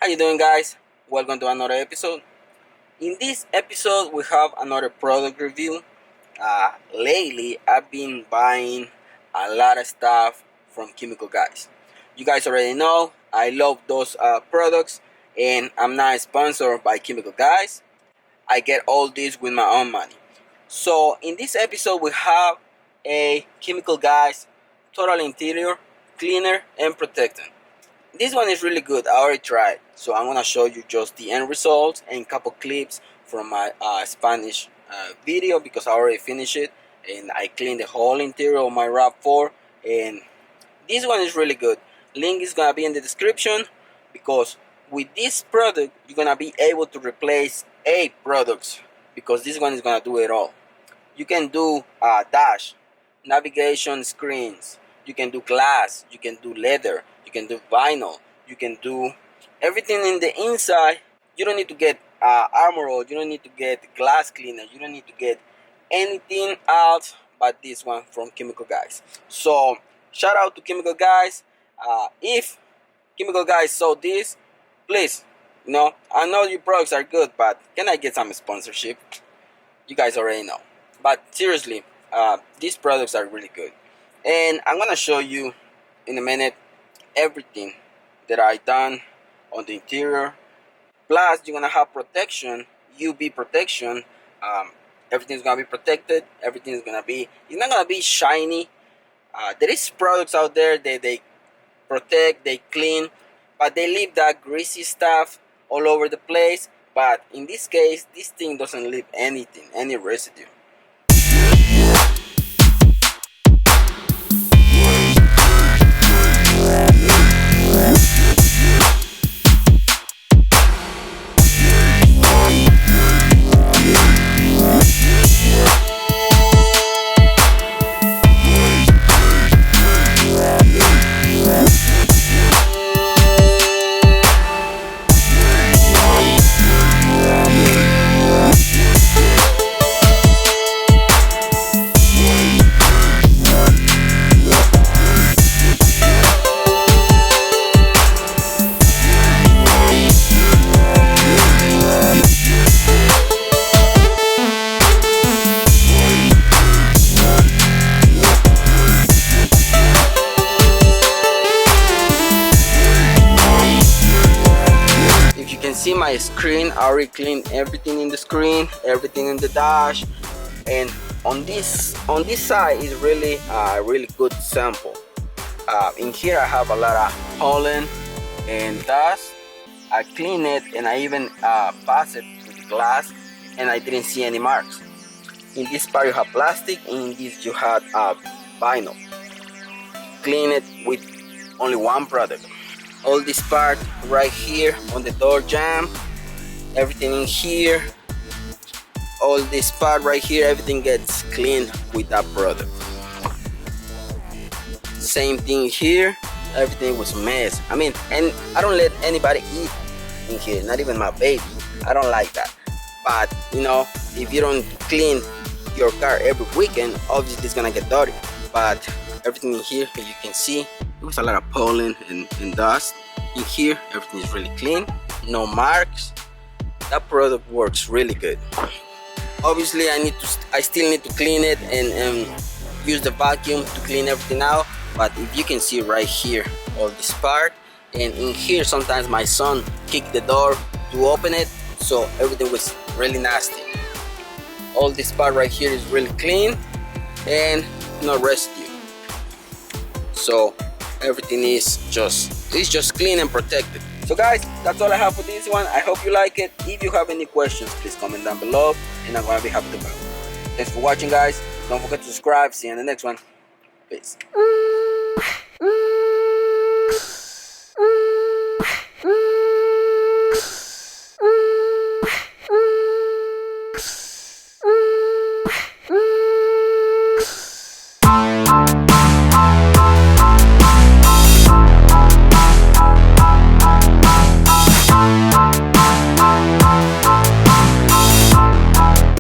How you doing, guys? Welcome to another episode. In this episode we have another product review. Lately I've been buying a lot of stuff from Chemical Guys. You guys already know I love those products, and I'm not sponsored by Chemical Guys. I get all this with my own money. So in this episode we have a Chemical Guys Total Interior Cleaner and Protectant. This one is really good. I already tried, so I'm gonna show you just the end results and couple clips from my Spanish video, because I already finished it and I cleaned the whole interior of my RAV4, and this one is really good. Link is gonna be in the description, because with this product you're gonna be able to replace 8 products, because this one is gonna do it all. You can do dash, navigation screens, you can do glass, you can do leather, you can do vinyl, you can do everything in the inside. You don't need to get armor roll, you don't need to get glass cleaner, you don't need to get anything else but this one from Chemical Guys. So shout out to Chemical Guys. If Chemical Guys saw this, please, I know your products are good, but can I get some sponsorship? You guys already know. But seriously, these products are really good, and I'm gonna show you in a minute everything that I done on the interior. Plus you're gonna have protection, UV protection. Everything's gonna be protected. Everything's gonna be, it's not gonna be shiny. There is products out there that they protect, they clean, but they leave that greasy stuff all over the place. But in this case, this thing doesn't leave anything, any residue. See my screen, I already cleaned everything in the screen, everything in the dash, and on this side is really a really good sample. In here I have a lot of pollen and dust. I cleaned it and I even passed it with the glass, and I didn't see any marks. In this part you have plastic, in this you have vinyl. Clean it with only one product. All this part right here on the door jamb, everything in here, all this part right here, everything gets cleaned with that product. Same thing here, everything was a mess. And I don't let anybody eat in here, not even my baby. I don't like that. But if you don't clean your car every weekend, obviously it's gonna get dirty. But everything in here, you can see there was a lot of pollen and dust. In here everything is really clean, no marks. That product works really good. Obviously I still need to clean it and use the vacuum to clean everything out. But if you can see right here, all this part, and in here sometimes my son kicked the door to open it, so everything was really nasty. All this part right here is really clean and no residue. So everything is just clean and protected. So guys, that's all I have for this one. I hope you like it. If you have any questions, please comment down below and I'm gonna be happy to help. Thanks for watching, guys. Don't forget to subscribe. See you in the next one. Peace.